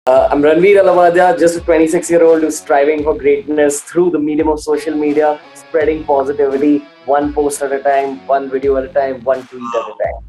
I'm Ranveer Allahbadia, just a 26-year-old who's striving for greatness through the medium of social media, spreading positivity, one post at a time, one video at a time, one tweet at a time.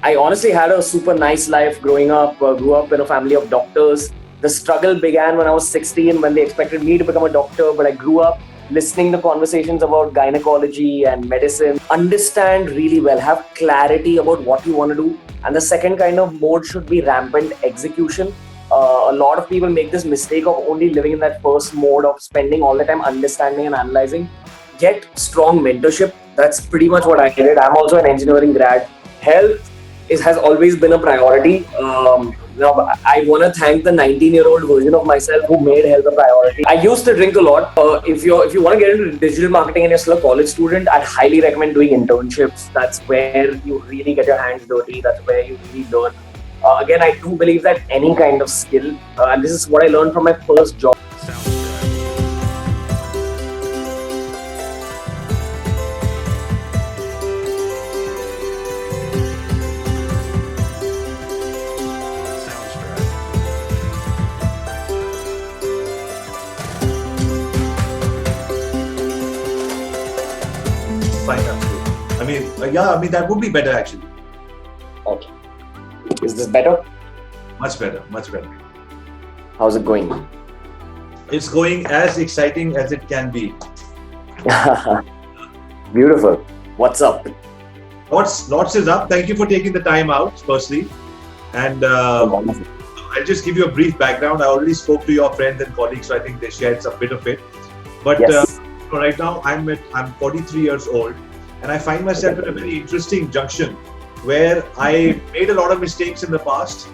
I honestly had a super nice life growing up, grew up in a family of doctors. The struggle began when I was 16 when they expected me to become a doctor, but I grew up listening to conversations about gynecology and medicine, understand really well, have clarity about what you want to do. And the second kind of mode should be rampant execution. A lot of people make this mistake of only living in that first mode of spending all the time understanding and analyzing. Get strong mentorship. That's pretty much what I did. I'm also an engineering grad. Health has always been a priority. I want to thank the 19-year-old version of myself who made health a priority. I used to drink a lot. If you want to get into digital marketing and you're still a college student, I'd highly recommend doing internships. That's where you really get your hands dirty. That's where you really learn. Again, I do believe that any kind of skill, and this is what I learned from my first job. Fine, absolutely. I mean that would be better actually. Okay. Is this better? Much better, much better. How's it going? It's going as exciting as it can be. Beautiful. What's up? Lots is up. Thank you for taking the time out, firstly. And I'll just give you a brief background. I already spoke to your friends and colleagues, so I think they shared some bit of it. But yes. Right now, I'm 43 years old, and I find myself at a very interesting junction where I made a lot of mistakes in the past,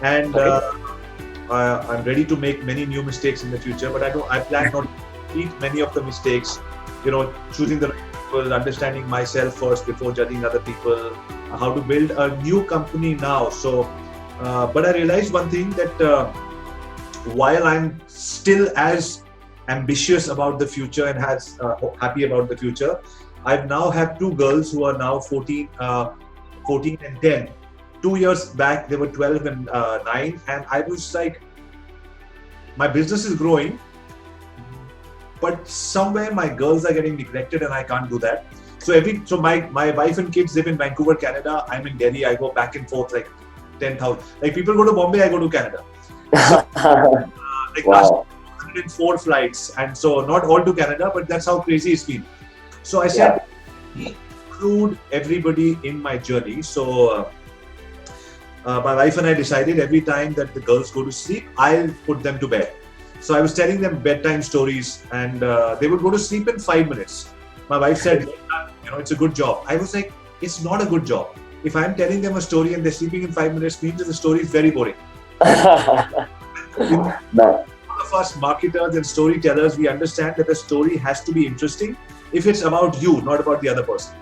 and I'm ready to make many new mistakes in the future. But I plan not to repeat many of the mistakes. Choosing the right people, understanding myself first before judging other people, how to build a new company now. So, but I realized one thing that while I'm still as ambitious about the future and happy about the future, I've now have two girls who are now 14 and 10. 2 years back, they were 12 and 9. And I was like, my business is growing, but somewhere my girls are getting neglected and I can't do that. So my wife and kids live in Vancouver, Canada. I'm in Delhi. I go back and forth like 10,000. Like people go to Bombay, I go to Canada. Wow. 104 flights, and so not all to Canada, but that's how crazy it's been. So I said, include everybody in my journey. So my wife and I decided every time that the girls go to sleep, I'll put them to bed. So I was telling them bedtime stories, and they would go to sleep in 5 minutes. My wife said, it's a good job. I was like, it's not a good job. If I'm telling them a story and they're sleeping in 5 minutes, means that the story is very boring. No. Of us marketers and storytellers, we understand that the story has to be interesting if it's about you, not about the other person.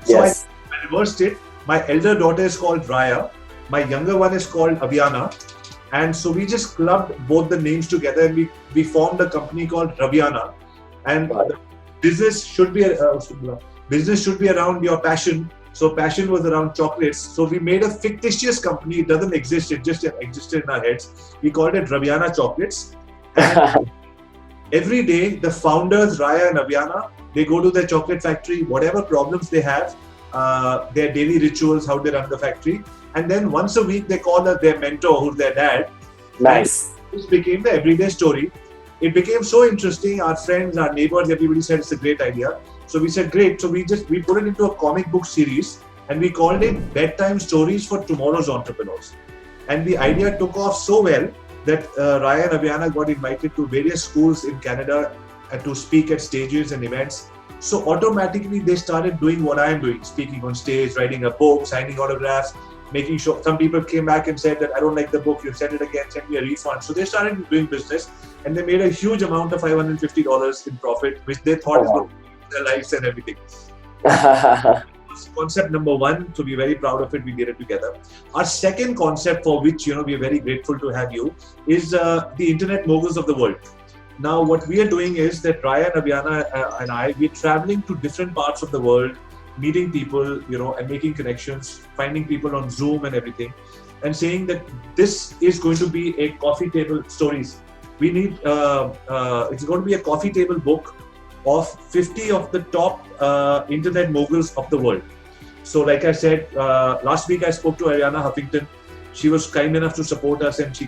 So yes. I reversed it. My elder daughter is called Raya. My younger one is called Aviana. And so we just clubbed both the names together and we formed a company called Raviana. And the business should be around your passion. So passion was around chocolates. So we made a fictitious company. It doesn't exist. It just existed in our heads. We called it Raviana Chocolates. And every day, the founders, Raya and Aviana, they go to their chocolate factory, whatever problems they have, their daily rituals, how they run the factory. And then once a week, they call their mentor, who's their dad. Nice. And this became the everyday story. It became so interesting. Our friends, our neighbors, everybody said it's a great idea. So we said, great. So we put it into a comic book series and we called it Bedtime Stories for Tomorrow's Entrepreneurs. And the idea took off so well that Raya and Aviana got invited to various schools in Canada to speak at stages and events. So automatically they started doing what I'm doing, speaking on stage, writing a book, signing autographs, making sure. Some people came back and said that I don't like the book, you send it again, send me a refund. So they started doing business and they made a huge amount of $550 in profit, which they thought is going to change their lives and everything. Concept number one, to be very proud of it, we did it together. Our second concept, for which we are very grateful to have you, is the Internet Moguls of the world. Now, what we are doing is that Raya and Aviana and I, we're traveling to different parts of the world, meeting people, and making connections, finding people on Zoom and everything, and saying that this is going to be a coffee table stories. We need, it's going to be a coffee table book of 50 of the top internet moguls of the world. So like I said, last week I spoke to Ariana Huffington. She was kind enough to support us, and she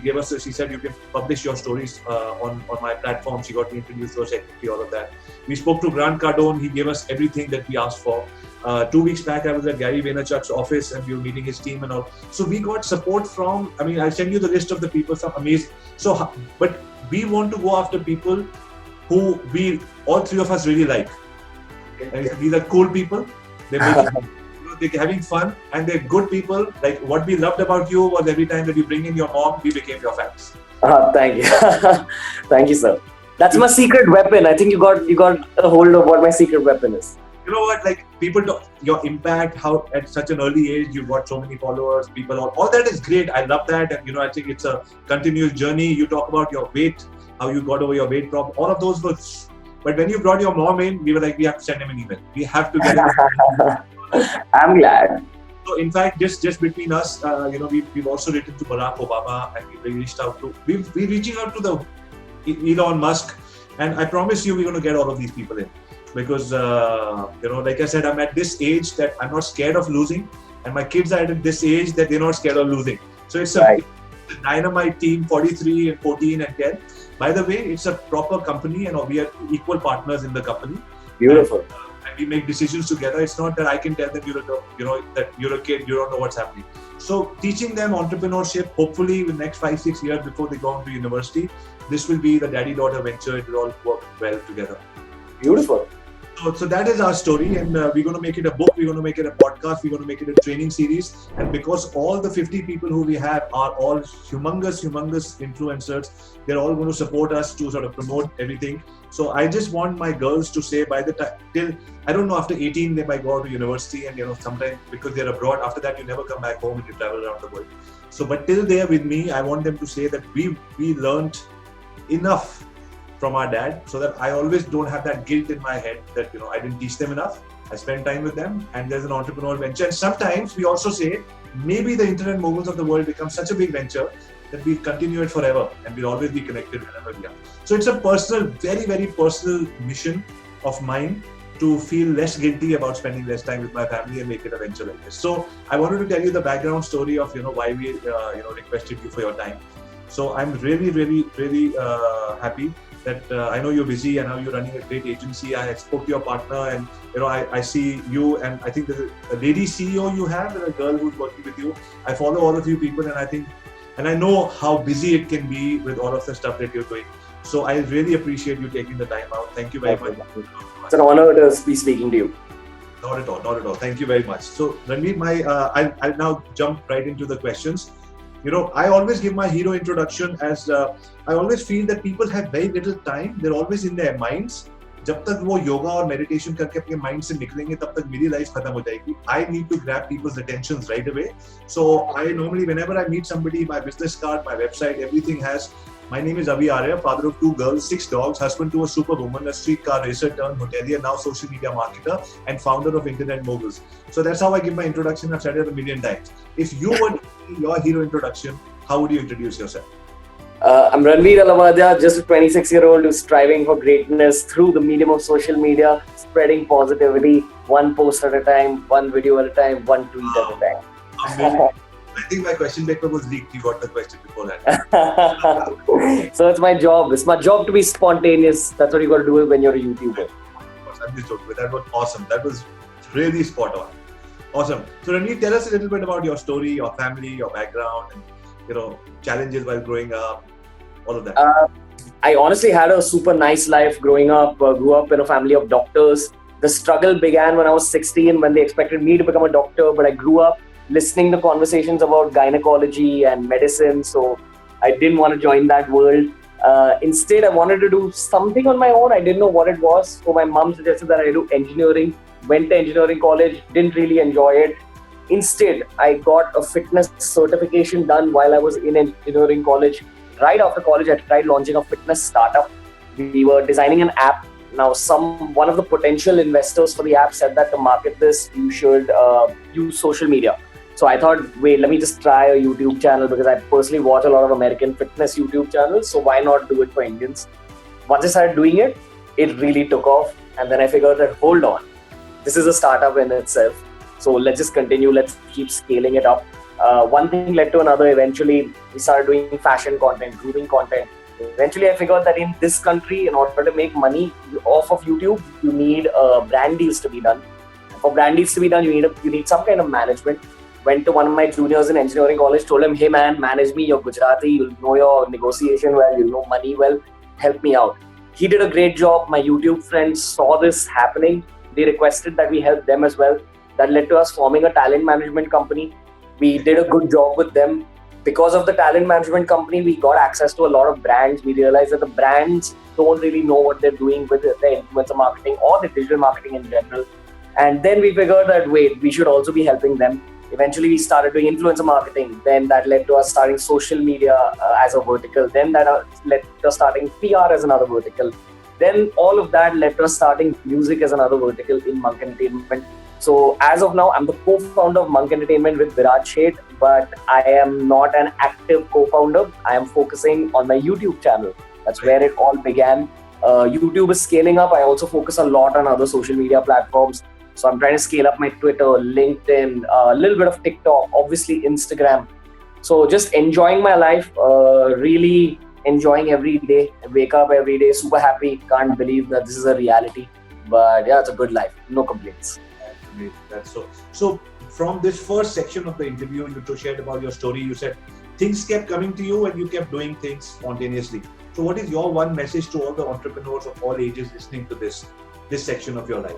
said, you can publish your stories on my platform. She got me introduced to her secretary, all of that. We spoke to Grant Cardone. He gave us everything that we asked for. 2 weeks back, I was at Gary Vaynerchuk's office and we were meeting his team and all. So we got support from, I'll send you the list of the people, some amazing. So, but we want to go after people who all three of us really like. And these are cool people. They're having fun, and they're good people. Like what we loved about you was every time that you bring in your mom, we became your fans. Thank you. Thank you, sir. That's my secret weapon. I think you got a hold of what my secret weapon is. You know what, like people your impact, how at such an early age you've got so many followers, people, all that is great. I love that. And I think it's a continuous journey. You talk about your weight, how you got over your weight problem, all of those was, but when you brought your mom in, we were like, we have to send him an email. We have to get him. I'm glad. So in fact, just between us, we've also written to Barack Obama, and we're reaching out to the Elon Musk, and I promise you we're going to get all of these people in. Because, like I said, I'm at this age that I'm not scared of losing, and my kids are at this age that they're not scared of losing. So it's a dynamite team, 43 and 14 and 10. By the way, it's a proper company, and we are equal partners in the company. Beautiful. And we make decisions together. It's not that I can tell them that you're a kid, you don't know what's happening. So teaching them entrepreneurship, hopefully in the next 5-6 years before they go on to university, this will be the daddy-daughter venture. It will all work well together. Beautiful. So that is our story, and we're going to make it a book, we're going to make it a podcast, we're going to make it a training series. And because all the 50 people who we have are all humongous influencers, they're all going to support us to sort of promote everything. So I just want my girls to say by the time, till, I don't know, after 18, they might go out to university, and sometimes because they're abroad, after that you never come back home and you travel around the world. So, but till they're with me, I want them to say that we learned enough from our dad, so that I always don't have that guilt in my head that I didn't teach them enough. I spend time with them, and there's an entrepreneurial venture. And sometimes we also say maybe the internet moguls of the world become such a big venture that we'll continue it forever, and we'll always be connected whenever we are. So it's a personal, very, very personal mission of mine to feel less guilty about spending less time with my family and make it a venture like this. So I wanted to tell you the background story of why we requested you for your time. So I'm really, really, really happy that I know you're busy and now you're running a great agency. I spoke to your partner, and I see you, and I think there's a lady CEO you have, and a girl who's working with you. I follow all of you people, and I know how busy it can be with all of the stuff that you're doing. So I really appreciate you taking the time out. Thank you very much. It's an honor to be speaking to you. Not at all. Thank you very much. So Ranveer, I'll now jump right into the questions. I always give my hero introduction as I always feel that people have very little time. They're always in their minds. जब तक वो योगा और meditation करके अपने mind से निकलेंगे, तब तक मेरी life खत्म हो जाएगी. I need to grab people's attentions right away. So I normally, whenever I meet somebody, my business card, my website, everything has, my name is Avi Arya, father of 2 girls, 6 dogs, husband to a superwoman, a streetcar racer turned hotelier, now social media marketer, and founder of Internet Moguls. So that's how I give my introduction. I've said it 1,000,000 times. If you were to give your hero introduction, how would you introduce yourself? I'm Ranveer Allahbadia, just a 26-year-old who's striving for greatness through the medium of social media, spreading positivity, one post at a time, one video at a time, one tweet at a time. I think my question paper was leaked. You got the question before that. So it's my job. It's my job to be spontaneous. That's what you got to do when you're a YouTuber. I'm just joking, but that was awesome. That was really spot on. Awesome. So Ranveer, tell us a little bit about your story, your family, your background, and challenges while growing up, all of that. I honestly had a super nice life growing up. Grew up in a family of doctors. The struggle began when I was 16, when they expected me to become a doctor, but I grew up listening to conversations about gynecology and medicine, so I didn't want to join that world. Instead, I wanted to do something on my own. I didn't know what it was, so my mom suggested that I do engineering. Went to engineering college, didn't really enjoy it. Instead, I got a fitness certification done while I was in engineering college. Right after college, I tried launching a fitness startup. We were designing an app Now, one of the potential investors for the app said that to market this, you should use social media. So I thought, wait, let me just try a YouTube channel, because I personally watch a lot of American fitness YouTube channels. So why not do it for Indians? Once I started doing it, it really took off. And then I figured that, hold on, this is a startup in itself. So let's just continue. Let's keep scaling it up. One thing led to another. Eventually, we started doing fashion content, grooming content. Eventually, I figured that in this country, in order to make money off of YouTube, you need brand deals to be done. And for brand deals to be done, you need some kind of management. Went to one of my juniors in engineering college, told him, hey man, manage me, you're Gujarati, you'll know your negotiation well, you'll know money well, help me out. He did a great job. My YouTube friends saw this happening. They requested that we help them as well. That led to us forming a talent management company. We did a good job with them. Because of the talent management company, we got access to a lot of brands. We realized that the brands don't really know what they're doing with the influencer marketing or the digital marketing in general. And then we figured that, wait, we should also be helping them. Eventually, we started doing influencer marketing. Then that led to us starting social media as a vertical. Then that led to us starting PR as another vertical. Then all of that led to us starting music as another vertical in Monk Entertainment. So as of now, I'm the co-founder of Monk Entertainment with Virat Sheth, but I am not an active co-founder. I am focusing on my YouTube channel. That's where it all began. YouTube is scaling up. I also focus a lot on other social media platforms. So I'm trying to scale up my Twitter, LinkedIn, a little bit of TikTok, obviously Instagram. So just enjoying my life, really enjoying every day. I wake up every day, super happy. Can't believe that this is a reality. But yeah, it's a good life. No complaints. That's so. So from this first section of the interview, you shared about your story. You said things kept coming to you and you kept doing things spontaneously. So what is your one message to all the entrepreneurs of all ages listening to this section of your life?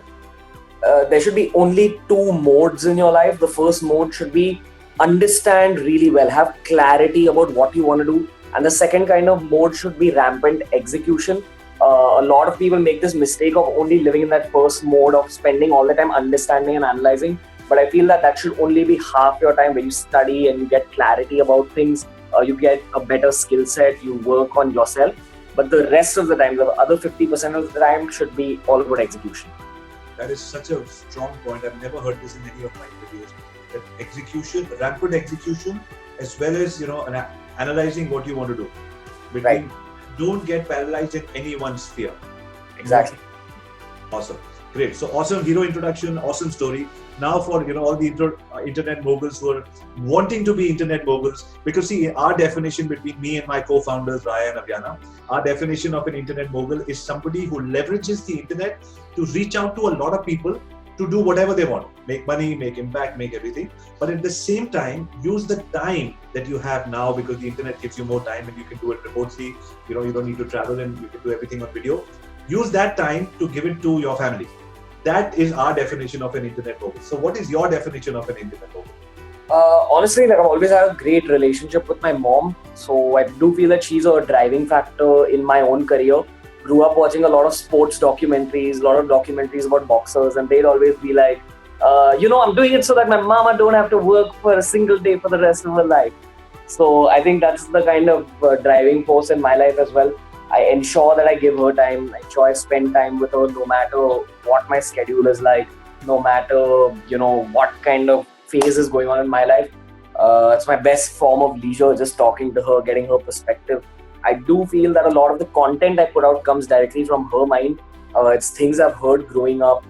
There should be only two modes in your life. The first mode should be understand really well, have clarity about what you want to do. And the second kind of mode should be rampant execution. A lot of people make this mistake of only living in that first mode of spending all the time understanding and analyzing. But I feel that should only be half your time, where you study and you get clarity about things. You get a better skill set, you work on yourself. But the rest of the time, the other 50% of the time should be all about execution. That is such a strong point. I've never heard this in any of my interviews. That execution, rampant execution, as well as analyzing what you want to do. Right. Don't get paralyzed in anyone's fear. Exactly. Awesome. Great. So awesome hero introduction, awesome story. Now for all the internet moguls who are wanting to be internet moguls, because see, our definition between me and my co-founders Raya and Aviana, our definition of an internet mogul is somebody who leverages the internet to reach out to a lot of people to do whatever they want, make money, make impact, make everything. But at the same time, use the time that you have now, because the internet gives you more time and you can do it remotely. You don't need to travel and you can do everything on video. Use that time to give it to your family. That is our definition of an internet mogul. So what is your definition of an internet mogul? Honestly, I've always had a great relationship with my mom. So I do feel that she's a driving factor in my own career. Grew up watching a lot of sports documentaries, a lot of documentaries about boxers, and they'd always be like, I'm doing it so that my mama don't have to work for a single day for the rest of her life. So I think that's the kind of driving force in my life as well. I ensure that I give her time. I ensure I spend time with her no matter what my schedule is like, no matter, what kind of phase is going on in my life. It's my best form of leisure, just talking to her, getting her perspective. I do feel that a lot of the content I put out comes directly from her mind. It's things I've heard growing up.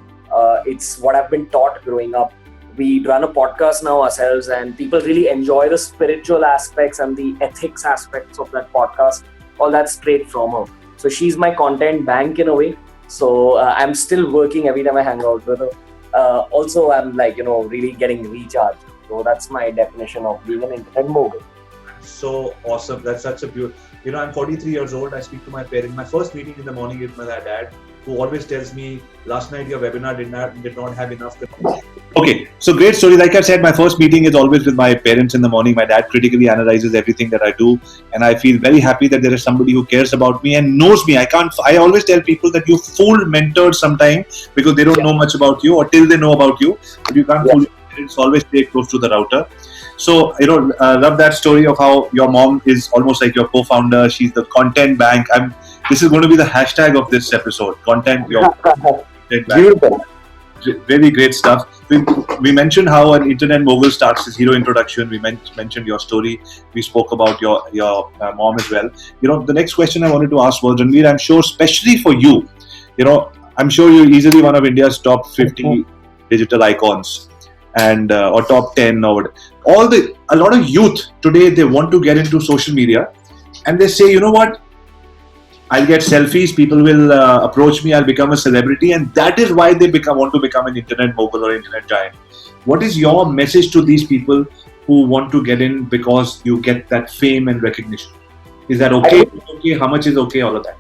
It's what I've been taught growing up. We run a podcast now ourselves, and people really enjoy the spiritual aspects and the ethics aspects of that podcast. All that's straight from her. So she's my content bank in a way. So I'm still working every time I hang out with her. Also, I'm really getting recharged. So that's my definition of being an internet mogul. So awesome. That's such a beautiful. I'm 43 years old. I speak to my parents. My first meeting in the morning is with my dad, who always tells me, last night your webinar did not have enough. Okay, so great story. Like I said, my first meeting is always with my parents in the morning. My dad critically analyzes everything that I do, and I feel very happy that there is somebody who cares about me and knows me. I always tell people that you fool mentors sometimes because they don't know much about you, or till they know about you, but you can't fool parents always stay close to the router. So, love that story of how your mom is almost like your co-founder. She's the content bank. This is going to be the hashtag of this episode. Content bank. Beautiful. Really great stuff. We mentioned how an internet mogul starts his hero introduction. We mentioned your story. We spoke about your mom as well. The next question I wanted to ask was, Ranveer, I'm sure, especially for you, I'm sure you're easily one of India's top 50 digital icons, and or top 10 or a lot of youth today, they want to get into social media, and they say, you know what? I'll get selfies, people will approach me, I'll become a celebrity, and that is why they want to become an internet mogul or internet giant. What is your message to these people who want to get in because you get that fame and recognition? Is that okay? How much is okay? All of that?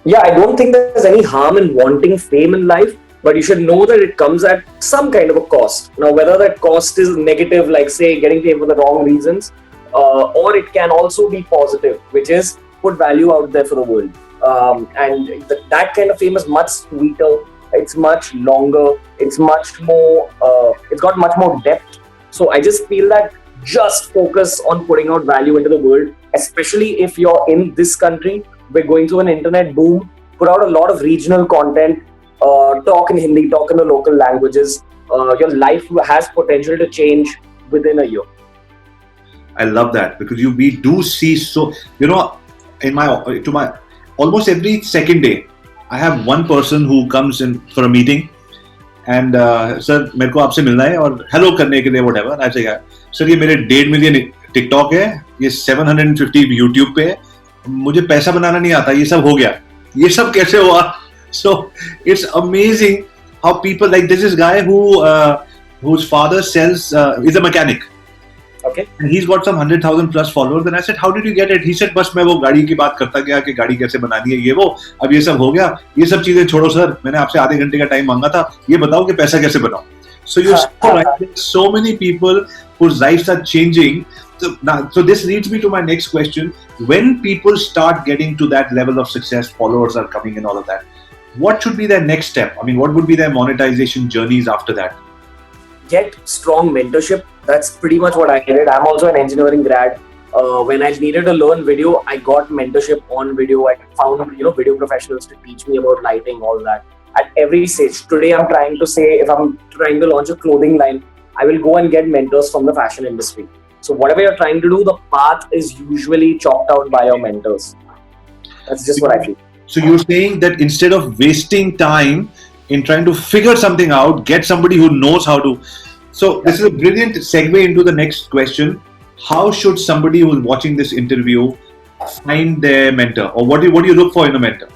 Yeah, I don't think there's any harm in wanting fame in life, but you should know that it comes at some kind of a cost. Now, whether that cost is negative, like say getting fame for the wrong reasons, or it can also be positive, which is put value out there for the world. And that kind of fame is much sweeter, it's much longer, it's much more, it's got much more depth. So I just feel that just focus on putting out value into the world, especially if you're in this country. We're going through an internet boom. Put out a lot of regional content, talk in Hindi, talk in the local languages. Your life has potential to change within a year. I love that, because we do see, so in my almost every second day, I have one person who comes in for a meeting and sir, मेरे को आपसे मिलना है और hello करने के लिए whatever. And I say, sir, ये मेरे 1.5 million TikTok है, ये 750 YouTube पे है, मुझे पैसा बनाना नहीं आता, ये सब हो गया, ये सब कैसे हुआ? So it's amazing how people, like there's this guy whose father sells, is a mechanic. Okay. And he's got some 100,000 plus followers. And I said, how did you get it? He said, बस मैं वो गाड़ी की बात करता गया कि गाड़ी कैसे बनानी है, ये वो, अब ये सब हो गया, ये सब चीजें छोड़ो सर, मैंने आपसे आधे घंटे का टाइम मांगा था, ये बताओ कि पैसा कैसे बनाओ. So you're so right. There's so many people whose lives are changing. So this leads me to my next question. When people start getting to that level of success, followers are coming and all of that, what should be their next step? I mean, what would be their monetization journeys after that? Get strong mentorship. That's pretty much what I did. I'm also an engineering grad. When I needed to learn video, I got mentorship on video. I found video professionals to teach me about lighting, all that. At every stage. Today, I'm trying to say, if I'm trying to launch a clothing line, I will go and get mentors from the fashion industry. So whatever you're trying to do, the path is usually chalked out by your mentors. That's just what I feel. So you're saying that instead of wasting time in trying to figure something out, get somebody who knows how to. So this is a brilliant segue into the next question. How should somebody who's watching this interview find their mentor, or what do you look for in a mentor?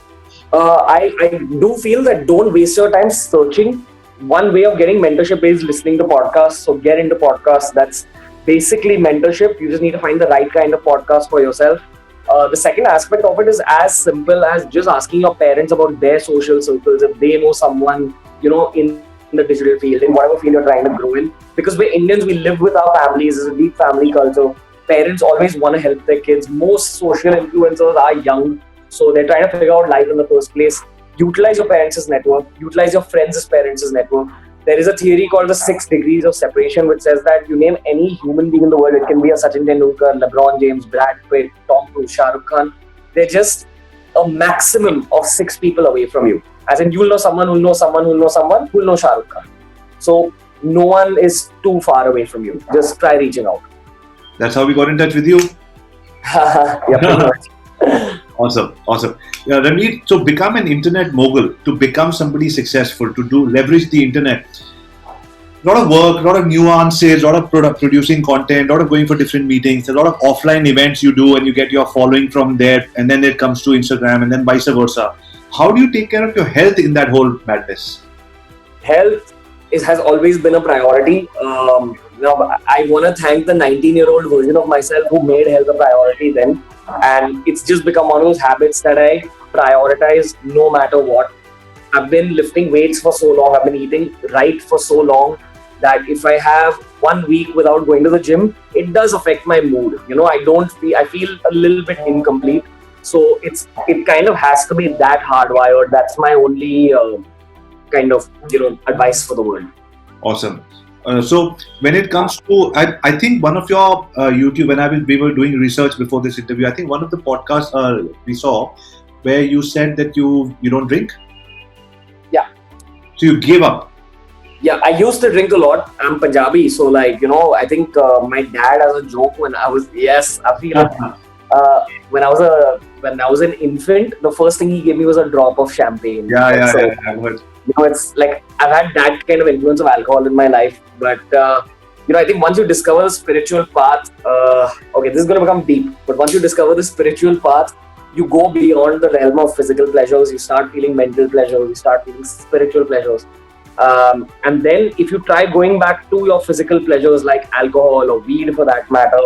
I do feel that don't waste your time searching. One way of getting mentorship is listening to podcasts. So get into podcasts. That's basically mentorship. You just need to find the right kind of podcast for yourself. The second aspect of it is as simple as just asking your parents about their social circles, if they know someone, in the digital field, in whatever field you're trying to grow in. Because we're Indians, we live with our families. There's a deep family culture. Parents always want to help their kids. Most social influencers are young, so they're trying to figure out life in the first place. Utilize your parents' network. Utilize your friends' parents' network. There is a theory called the 6 degrees of separation, which says that you name any human being in the world. It can be a Sachin Tendulkar, LeBron James, Brad Pitt, Tom Cruise, Shah Rukh Khan. They're just a maximum of 6 people away from you. As in, you'll know someone who'll know someone who'll know someone who'll know Shah Rukh Khan. So no one is too far away from you. Just try reaching out. That's how we got in touch with you. Yeah, pretty much. Awesome. Ranveer, so become an internet mogul, to become somebody successful, to leverage the internet. A lot of work, a lot of nuances, a lot of producing content, a lot of going for different meetings, a lot of offline events you do, and you get your following from there, and then it comes to Instagram, and then vice versa. How do you take care of your health in that whole madness? Health has always been a priority. I want to thank the 19-year-old version of myself who made health a priority then. And it's just become one of those habits that I prioritize no matter what. I've been lifting weights for so long, I've been eating right for so long, that if I have 1 week without going to the gym, it does affect my mood. I feel a little bit incomplete. So it kind of has to be that hardwired. That's my only kind of advice for the world. Awesome. So when it comes to, I think one of your YouTube, we were doing research before this interview, I think one of the podcasts we saw where you said that you don't drink. Yeah. So you gave up. Yeah, I used to drink a lot. I'm Punjabi, so like, I think my dad has a joke when I was, yes, Avi Arya. When I was an infant, the first thing he gave me was a drop of champagne. Yeah. It's like I've had that kind of influence of alcohol in my life. But I think once you discover the spiritual path, okay, this is going to become deep. But once you discover the spiritual path, you go beyond the realm of physical pleasures. You start feeling mental pleasures. You start feeling spiritual pleasures. And then if you try going back to your physical pleasures like alcohol or weed for that matter,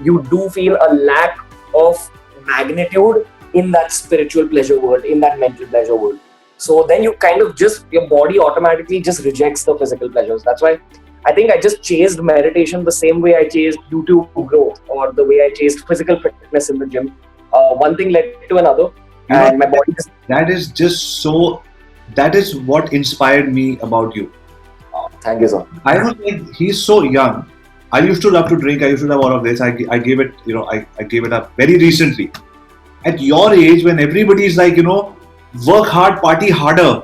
you do feel a lack of magnitude in that spiritual pleasure world, in that mental pleasure world. So then you kind of your body automatically just rejects the physical pleasures. That's why I think I just chased meditation the same way I chased YouTube growth or the way I chased physical fitness in the gym. One thing led to another, and my body just... That is what inspired me about you. Oh, thank you, sir. I was like, he's so young. I used to love to drink. I used to love all of this. I gave it, I gave it up very recently. At your age, when everybody is like, work hard, party harder.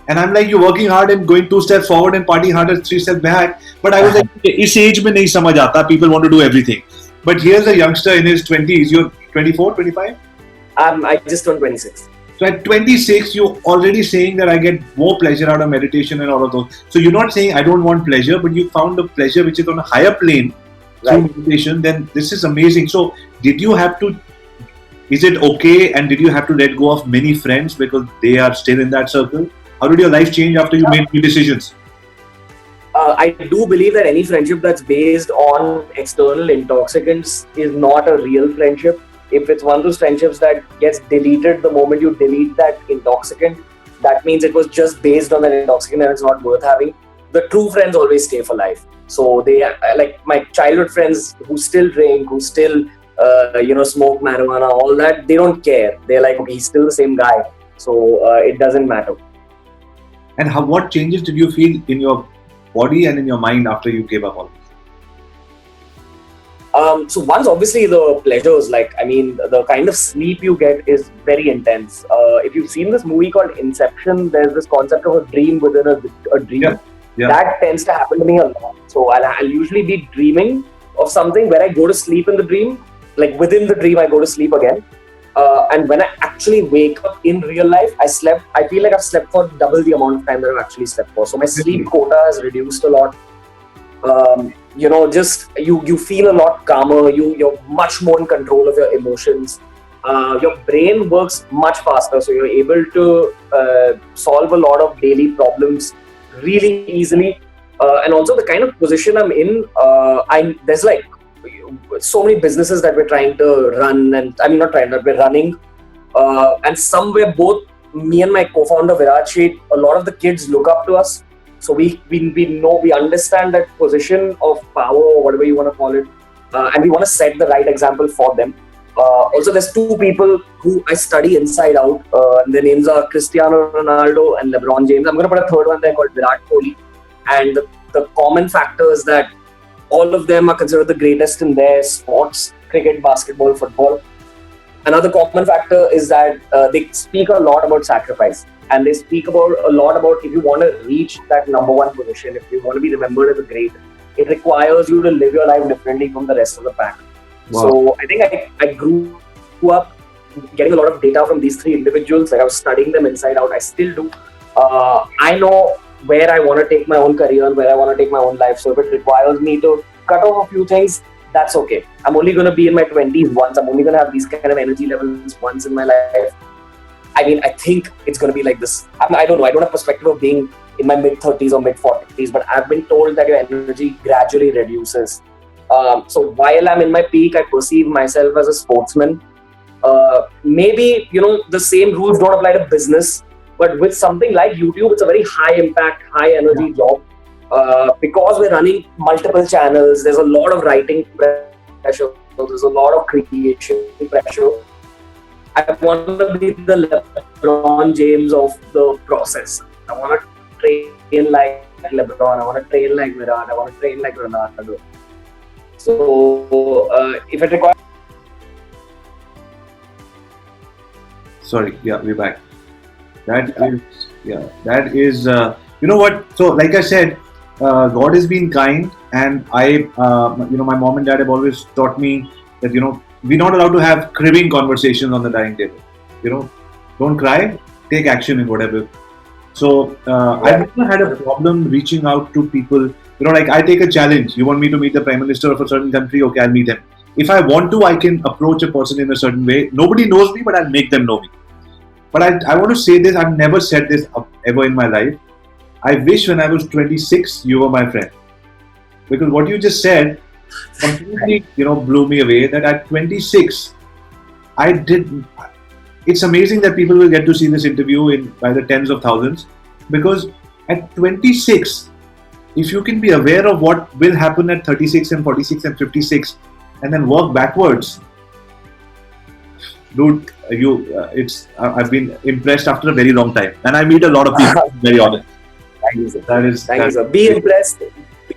And I'm like, you're working hard and going 2 steps forward and partying harder 3 steps back. But I was like, this age mein nahi samajh aata. People want to do everything. But here's a youngster in his 20s. You're 24, 25? I just turned 26. So at 26, you're already saying that I get more pleasure out of meditation and all of those. So you're not saying I don't want pleasure, but you found a pleasure which is on a higher plane through meditation. Then this is amazing. So did you have to, is it okay? And did you have to let go of many friends because they are still in that circle? How did your life change after you made new decisions? I do believe that any friendship that's based on external intoxicants is not a real friendship. If it's one of those friendships that gets deleted the moment you delete that intoxicant, that means it was just based on that intoxicant and it's not worth having. The true friends always stay for life. So they are like my childhood friends who still drink, who still smoke marijuana, all that. They don't care. They're like, okay, he's still the same guy. So it doesn't matter. And what changes did you feel in your body and in your mind after you gave up all this? So one's obviously the pleasures, the kind of sleep you get is very intense. If you've seen this movie called Inception, there's this concept of a dream within a dream. Yeah. That tends to happen to me a lot. So I'll usually be dreaming of something where I go to sleep in the dream, like within the dream I go to sleep again. And when I actually wake up in real life, I feel like I've slept for double the amount of time that I've actually slept for. So my sleep quota has reduced a lot. You feel a lot calmer. You're much more in control of your emotions. Your brain works much faster, so you're able to solve a lot of daily problems really easily. And also the kind of position I'm in, there's like so many businesses that we're trying to run, and we're running. And somewhere both me and my co-founder Virat Sheth, a lot of the kids look up to us. So we understand that position of power or whatever you want to call it, and we want to set the right example for them. Also, there's 2 people who I study inside out. Their names are Cristiano Ronaldo and LeBron James. I'm going to put a third one there called Virat Kohli. And the common factor is that all of them are considered the greatest in their sports: cricket, basketball, football. Another common factor is that they speak a lot about sacrifice. And they speak a lot about if you want to reach that number one position, if you want to be remembered as a great, it requires you to live your life differently from the rest of the pack. Wow. So I think I grew up getting a lot of data from these 3 individuals. Like I was studying them inside out. I still do. I know where I want to take my own career and where I want to take my own life. So if it requires me to cut off a few things, that's okay. I'm only going to be in my 20s once. I'm only going to have these kind of energy levels once in my life. I think it's going to be like this. I don't know. I don't have perspective of being in my mid-30s or mid-40s, but I've been told that your energy gradually reduces. So while I'm in my peak, I perceive myself as a sportsman. Maybe, the same rules don't apply to business, but with something like YouTube, it's a very high impact, high energy job. Because we're running multiple channels, there's a lot of writing pressure, there's a lot of creation pressure. I want to be the LeBron James of the process. I want to train like like LeBron. I want to train like Virat. I want to train like Ronaldo. So if it requires. Sorry, yeah, we're back. That is, you know what? So, like I said, God has been kind, and my mom and dad have always taught me that, we're not allowed to have cribbing conversations on the dining table. Don't cry, take action in whatever. So, I've never had a problem reaching out to people. Like I take a challenge. You want me to meet the Prime Minister of a certain country? Okay, I'll meet him. If I want to, I can approach a person in a certain way. Nobody knows me, but I'll make them know me. But I want to say this, I've never said this ever in my life. I wish when I was 26, you were my friend. Because what you just said completely, blew me away. That at 26, it's amazing that people will get to see this interview by the tens of thousands. Because at 26, if you can be aware of what will happen at 36 and 46 and 56, and then work backwards, dude, I've been impressed after a very long time, and I meet a lot of people. Very honest. Thank you, sir. Thank you, sir. Be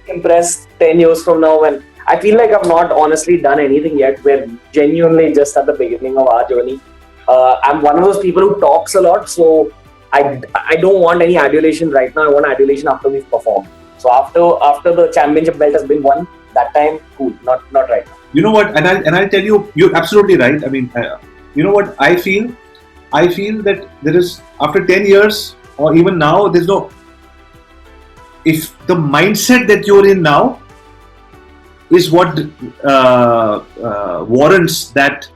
impressed 10 years from now, when I feel like I've not honestly done anything yet. We're genuinely just at the beginning of our journey. I'm one of those people who talks a lot, so I don't want any adulation right now. I want adulation after we've performed. So after the championship belt has been won, that time, cool. Not right now. You know what? And I'll tell you, you're absolutely right. I mean. You know what I feel? I feel that there is, after 10 years or even now, if the mindset that you're in now is what warrants that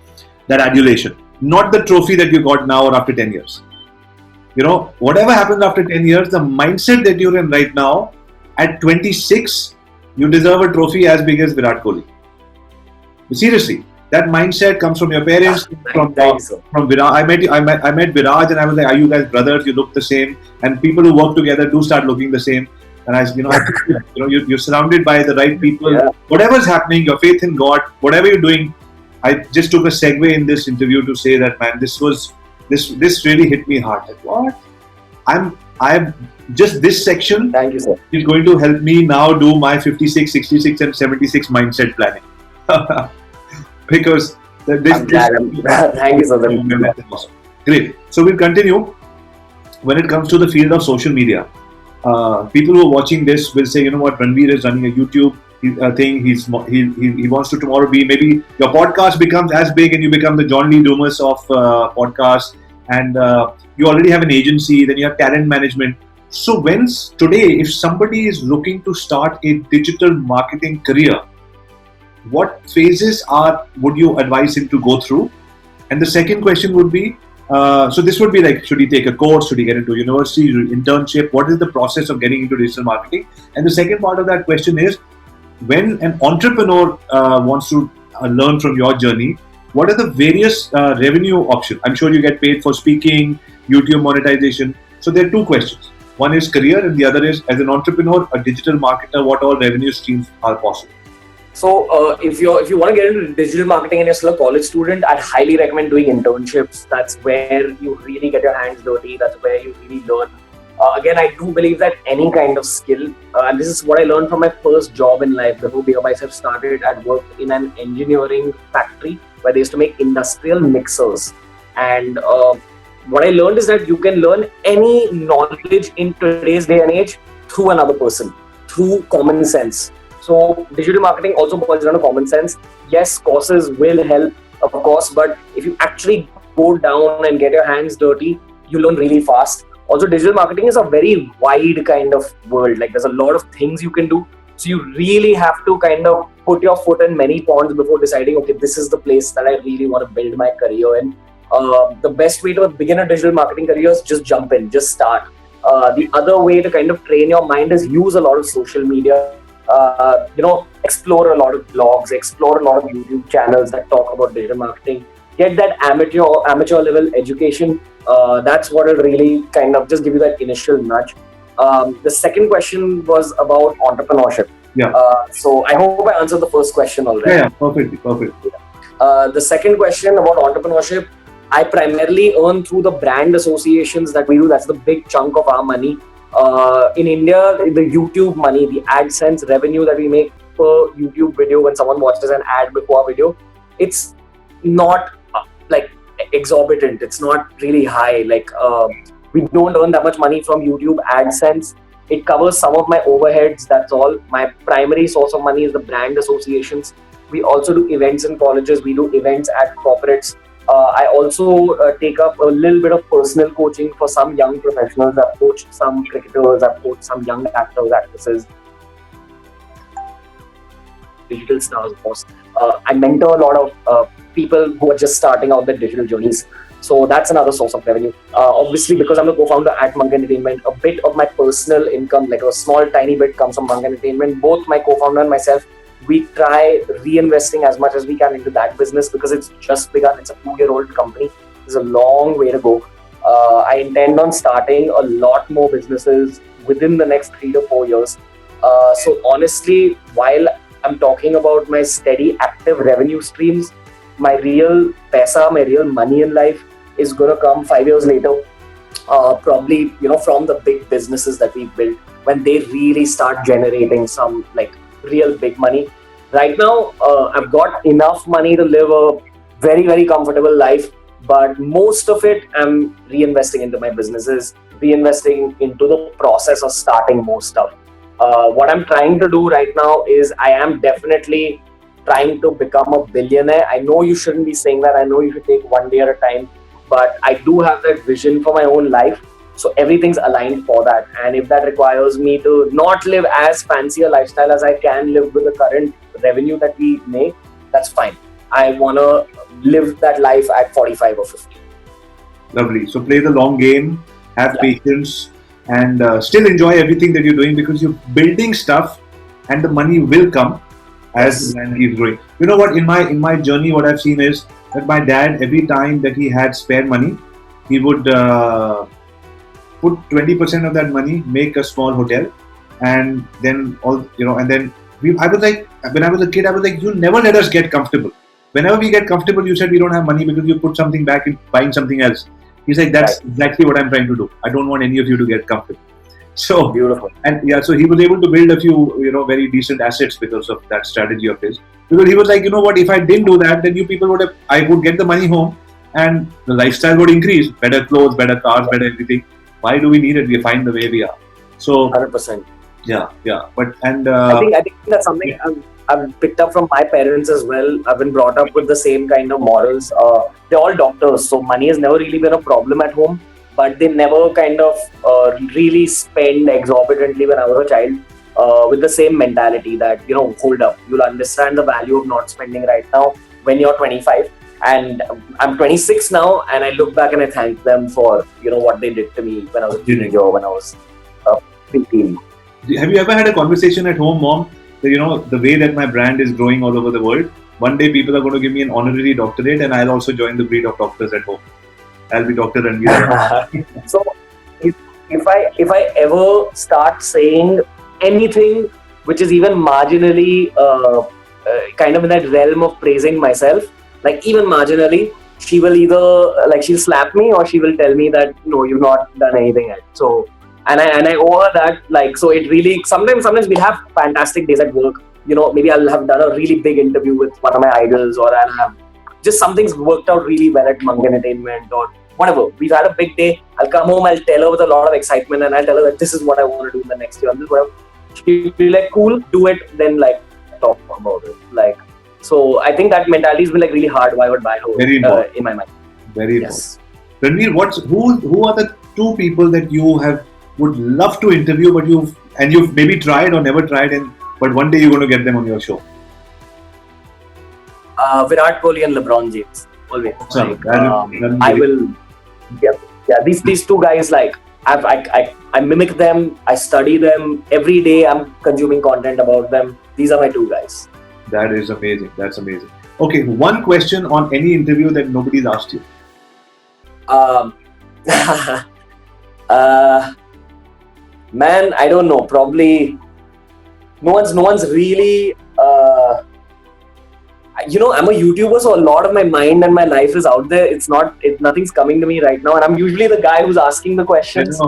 adulation, not the trophy that you got now or after 10 years. Whatever happens after 10 years, the mindset that you're in right now, at 26, you deserve a trophy as big as Virat Kohli. Seriously. That mindset comes from your parents, from Virat. I met Viraj, and I was like, "Are you guys brothers? You look the same." And people who work together do start looking the same. And you're surrounded by the right people. Yeah. Whatever's happening, your faith in God, whatever you're doing. I just took a segue in this interview to say that, man, this really hit me hard. Like, what? I'm just this section. Thank you, sir. Is going to help me now do my 56, 66, and 76 mindset planning. Because thank you, sir. Great. So we'll continue. When it comes to the field of social media, people who are watching this will say, you know what, Ranveer is running a YouTube thing. He wants to tomorrow be, maybe your podcast becomes as big and you become the John Lee Dumas of podcasts, and you already have an agency, then you have talent management. So today, if somebody is looking to start a digital marketing career, what phases would you advise him to go through? And the second question would be, so this would be like, should he take a course? Should he get into university, internship? What is the process of getting into digital marketing? And the second part of that question is, when an entrepreneur wants to learn from your journey, what are the various revenue options? I'm sure you get paid for speaking, YouTube monetization. So there are two questions. One is career, and the other is, as an entrepreneur, a digital marketer, what all revenue streams are possible? So if you want to get into digital marketing and you're still a college student, I'd highly recommend doing internships. That's where you really get your hands dirty. That's where you really learn. Again, I do believe that any kind of skill, and this is what I learned from my first job in life. Before Beer Myself started, I'd worked in an engineering factory where they used to make industrial mixers. And what I learned is that you can learn any knowledge in today's day and age through another person, through common sense. So digital marketing also boils down to common sense. Yes, courses will help, of course, but if you actually go down and get your hands dirty, you learn really fast. Also, digital marketing is a very wide kind of world. Like, there's a lot of things you can do. So you really have to kind of put your foot in many ponds before deciding, okay, this is the place that I really want to build my career in. The best way to begin a digital marketing career is just jump in, just start. The other way to kind of train your mind is use a lot of social media. Explore a lot of blogs, explore a lot of YouTube channels that talk about digital marketing. Get that amateur level education. That's what will really kind of just give you that initial nudge. The second question was about entrepreneurship. Yeah. So I hope I answered the first question already. Yeah, perfect. The second question about entrepreneurship, I primarily earn through the brand associations that we do. That's the big chunk of our money. In India, the YouTube money, the AdSense revenue that we make per YouTube video when someone watches an ad before a video, it's not like exorbitant. It's not really high. Like we don't earn that much money from YouTube AdSense. It covers some of my overheads. That's all. My primary source of money is the brand associations. We also do events in colleges. We do events at corporates. I also take up a little bit of personal coaching for some young professionals. I've coached some cricketers. I've coached some young actors, actresses, digital stars, of course. I mentor a lot of people who are just starting out their digital journeys. So that's another source of revenue. Obviously, because I'm the co-founder at Monk Entertainment, a bit of my personal income, like a small tiny bit, comes from Monk Entertainment. Both my co-founder and myself, we try reinvesting as much as we can into that business because it's just begun. It's a 2-year-old company. There's a long way to go. I intend on starting a lot more businesses within the next 3 to 4 years. So honestly, while I'm talking about my steady active revenue streams, my real paisa, my real money in life is going to come 5 years later. Probably, from the big businesses that we built when they really start generating some like real big money. Right now, I've got enough money to live a very, very comfortable life, but most of it I'm reinvesting into my businesses, reinvesting into the process of starting more stuff. What I'm trying to do right now is I am definitely trying to become a billionaire. I know you shouldn't be saying that. I know you should take one day at a time, but I do have that vision for my own life. So everything's aligned for that. And if that requires me to not live as fancy a lifestyle as I can live with the current revenue that we make, that's fine. I want to live that life at 45 or 50. Lovely. So play the long game, have patience, and still enjoy everything that you're doing because you're building stuff and the money will come as the land keeps growing. You know what? In my journey, what I've seen is that my dad, every time that he had spare money, he would put 20% of that money, make a small hotel, and then I was like, when I was a kid, I was like, you never let us get comfortable. Whenever we get comfortable, you said we don't have money because you put something back in buying something else. He's like, that's exactly what I'm trying to do. I don't want any of you to get comfortable. So beautiful. And so he was able to build a few, very decent assets because of that strategy of his. Because he was like, you know what, if I didn't do that, then you people I would get the money home and the lifestyle would increase. Better clothes, better cars, better everything. Why do we need it? We find the way we are. So 100%. Yeah. But I think that's something I've picked up from my parents as well. I've been brought up with the same kind of morals. They're all doctors, so money has never really been a problem at home. But they never kind of really spend exorbitantly when I was a child with the same mentality that, hold up, you'll understand the value of not spending right now when you're 25. And I'm 26 now, and I look back and I thank them for, what they did to me when I was a teenager, when I was 15. Have you ever had a conversation at home, Mom, that, the way that my brand is growing all over the world, one day people are going to give me an honorary doctorate and I'll also join the breed of doctors at home. I'll be Dr. Ranveer. So if I ever start saying anything which is even marginally kind of in that realm of praising myself, like even marginally, she will either she'll slap me or she will tell me that no, you've not done anything yet. So and I owe her that. So it really sometimes we have fantastic days at work. Maybe I'll have done a really big interview with one of my idols, or I'll have just something's worked out really well at Monk Entertainment or whatever. We've had a big day. I'll come home, I'll tell her with a lot of excitement, and I'll tell her that this is what I want to do in the next year. And this is what she'll be like, cool, do it, then talk about it. So I think that mentality has been really hardwired by her in my mind. Very important. Ranveer, who are the 2 people that you would love to interview, but you've maybe tried or never tried, but one day you're going to get them on your show? Virat Kohli and LeBron James. Always. I will. Yeah. These 2 guys, I mimic them. I study them every day. I'm consuming content about them. These are my 2 guys. That is amazing. That's amazing. Okay, one question on any interview that nobody's asked you. Man, I don't know. Probably no one's really. I'm a YouTuber, so a lot of my mind and my life is out there. Nothing's coming to me right now, and I'm usually the guy who's asking the questions.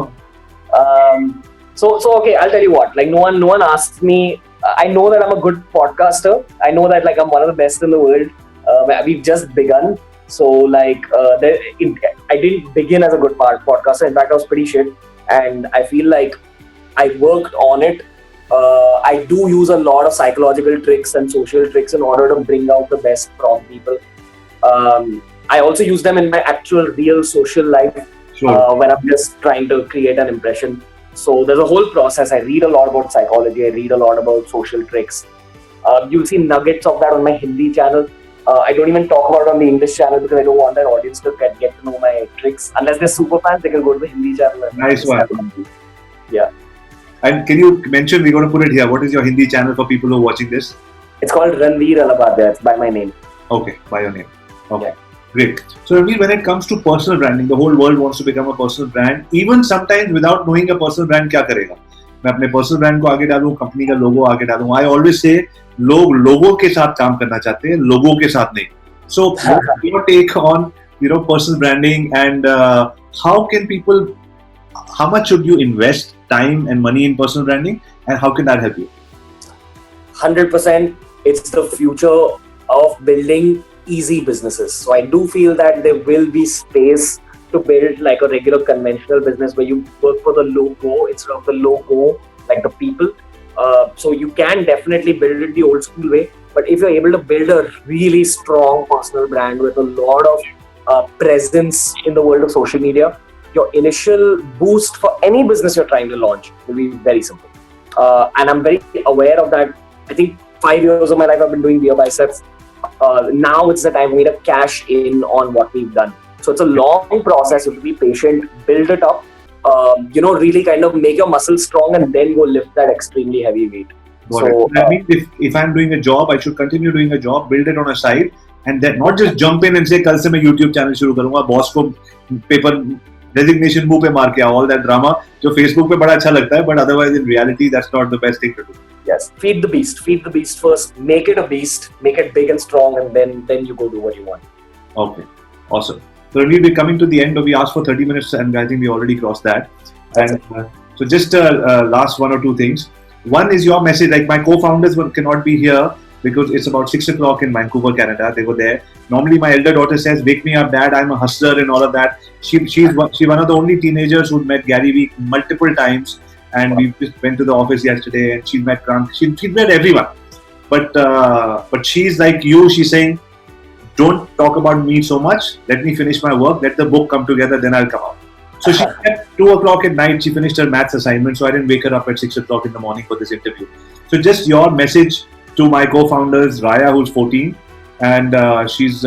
So okay, I'll tell you what. Like no one asks me. I know that I'm a good podcaster. I know that like I'm one of the best in the world. We've just begun. So like I didn't begin as a good podcaster. In fact, I was pretty shit, and I feel like I worked on it. I do use a lot of psychological tricks and social tricks in order to bring out the best from people. I also use them in my actual real social life when I'm just trying to create an impression. So there's a whole process. I read a lot about psychology. I read a lot about social tricks. You'll see nuggets of that on my Hindi channel. I don't even talk about it on the English channel because I don't want that audience to get to know my tricks. Unless they're super fans, they can go to the Hindi channel. Nice one. Yeah. And can you mention, we're going to put it here, what is your Hindi channel for people who are watching this? It's called Ranveer Allahbadia. It's by my name. Okay, by your name. Okay, yeah. Great. So Ranveer, when it comes to personal branding, the whole world wants to become a personal brand. Even sometimes without knowing a personal brand, क्या करेगा? मैं अपने personal brand को आगे डालूं, company का logo आगे डालूं. I always say, लोग लोगों के साथ काम करना चाहते हैं, लोगों के साथ नहीं. So, what's your take on personal branding and how can people? How much should you invest time and money in personal branding, and how can that help you? 100%. It's the future of building easy businesses. So I do feel that there will be space to build like a regular conventional business where you work for the logo instead of the logo, like the people. So you can definitely build it the old school way. But if you're able to build a really strong personal brand with a lot of presence in the world of social media, your initial boost for any business you're trying to launch will be very simple. And I'm very aware of that. I think 5 years of my life I've been doing beer biceps. Now it's the time for me to cash in on what we've done. So it's a long process. You have to be patient, build it up, really kind of make your muscles strong and then go lift that extremely heavy weight. So that means if I'm doing a job, I should continue doing a job, build it on a side, and then not just jump in and say, "Kal se main YouTube channel shuru karunga." Boss ko paper designation मुंह पे मार के all that drama जो Facebook पे बड़ा अच्छा लगता है, but otherwise in reality that's not the best thing to do. Yes, feed the beast. Feed the beast first. Make it a beast. Make it big and strong, and then you go do what you want. Okay, awesome. So we'll be coming to the end. We asked for 30 minutes, and I think we already crossed that. And so just last one or two things. One is your message. Like my co-founders cannot be here because it's about 6 o'clock in Vancouver, Canada. They were there. Normally, my elder daughter says, "Wake me up, Dad. I'm a hustler," and all of that. She's one of the only teenagers who met Gary Vee multiple times. And we just went to the office yesterday, and she met Krank. She met everyone, but she's like you. She's saying, "Don't talk about me so much. Let me finish my work. Let the book come together. Then I'll come out." So she at 2 o'clock at night. She finished her maths assignment. So I didn't wake her up at 6 o'clock in the morning for this interview. So just your message to my co-founders, Raya, who's 14, and she's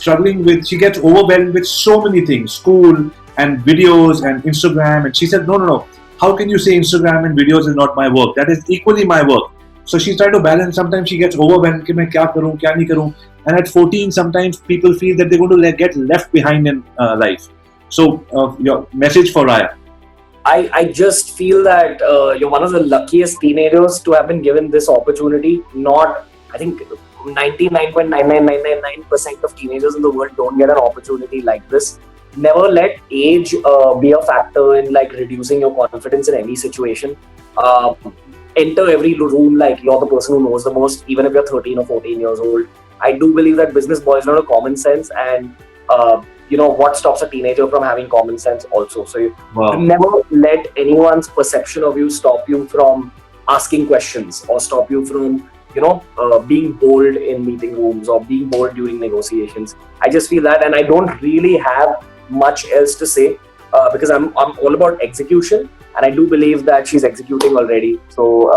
struggling with. She gets overwhelmed with so many things, school and videos and Instagram, and she said, "No. How can you say Instagram and videos is not my work? That is equally my work." So she's trying to balance. Sometimes she gets overwhelmed. कि मैं क्या करूँ, क्या नहीं करूँ. And at 14, sometimes people feel that they're going to get left behind in life. So your message for Raya? I just feel that you're one of the luckiest teenagers to have been given this opportunity. I think 99.99999% of teenagers in the world don't get an opportunity like this. Never let age be a factor in like reducing your confidence in any situation. Enter every room like you're the person who knows the most, even if you're 13 or 14 years old. I do believe that business boils down to common sense, and what stops a teenager from having common sense also. So you never let anyone's perception of you stop you from asking questions or stop you from being bold in meeting rooms or being bold during negotiations. I just feel that, and I don't really have much else to say because I'm all about execution, and I do believe that she's executing already. So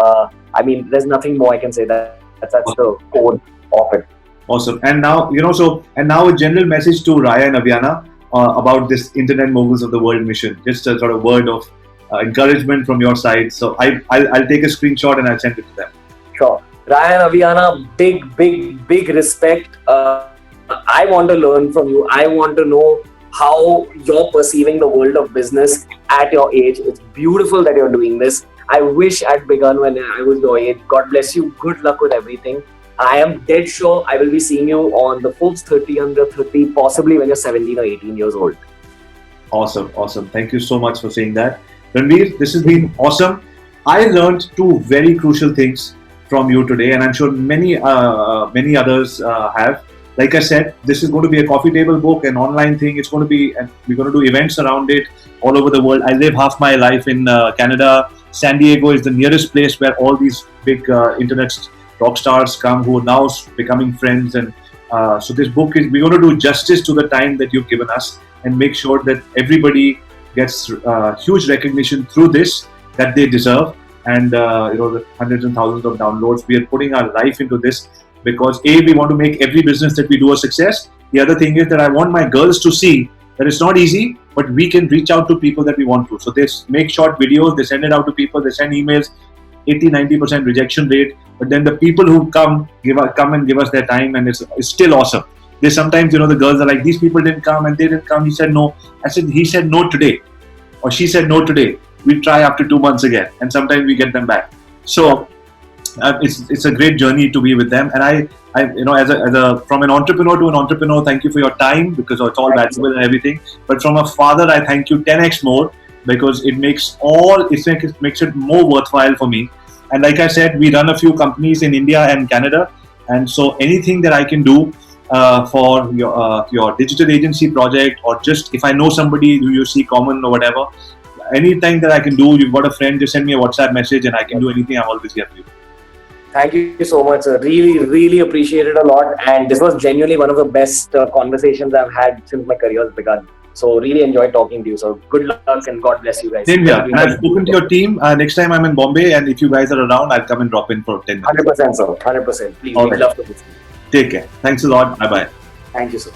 there's nothing more I can say. That's the core of it. Awesome. And now now a general message to Raya and Aviana about this Internet Moguls of the World mission. Just a sort of word of encouragement from your side. So I'll take a screenshot and I'll send it to them. Sure. Raya and Aviana, big respect. I want to learn from you. I want to know how you're perceiving the world of business at your age. It's beautiful that you're doing this. I wish I'd begun when I was your age. God bless you. Good luck with everything. I am dead sure I will be seeing you on the Forbes 30 under 30, possibly when you're 17 or 18 years old. Awesome. Thank you so much for saying that. Ranveer, this has been awesome. I learned two very crucial things from you today, and I'm sure many others have. Like I said, this is going to be a coffee table book, an online thing. It's going to be, and we're going to do events around it all over the world. I live half my life in Canada. San Diego is the nearest place where all these big internet rock stars come, who are now becoming friends. And so this book is, we're going to do justice to the time that you've given us and make sure that everybody gets huge recognition through this that they deserve. And the hundreds and thousands of downloads. We are putting our life into this because we want to make every business that we do a success. The other thing is that I want my girls to see that it's not easy, but we can reach out to people that we want to. So they make short videos, they send it out to people, they send emails, 80-90% rejection rate. But then the people who come and give us their time, and it's still awesome. There's sometimes, the girls are like, these people didn't come and they didn't come. He said no. I said, he said no today, or she said no today. We try after 2 months again, and sometimes we get them back. So it's a great journey to be with them. And I from an entrepreneur to an entrepreneur, thank you for your time, because it's all valuable and everything. But from a father, I thank you 10x more, because it makes it more worthwhile for me. And like I said, we run a few companies in India and Canada, and so anything that I can do for your digital agency project, or just if I know somebody who you see common or whatever, anything that I can do, you've got a friend, just send me a WhatsApp message and I can do anything. I'm always here for you. Thank you so much, sir. Really, really appreciate it a lot. And this was genuinely one of the best conversations I've had since my career has begun. So really enjoyed talking to you. So good luck and God bless you guys. Same here. And I've spoken to your team. Next time I'm in Bombay, and if you guys are around, I'll come and drop in for 10 minutes. 100%, sir. 100%. Please, we'd love to visit. Take care. Thanks a lot. Bye-bye. Thank you, sir.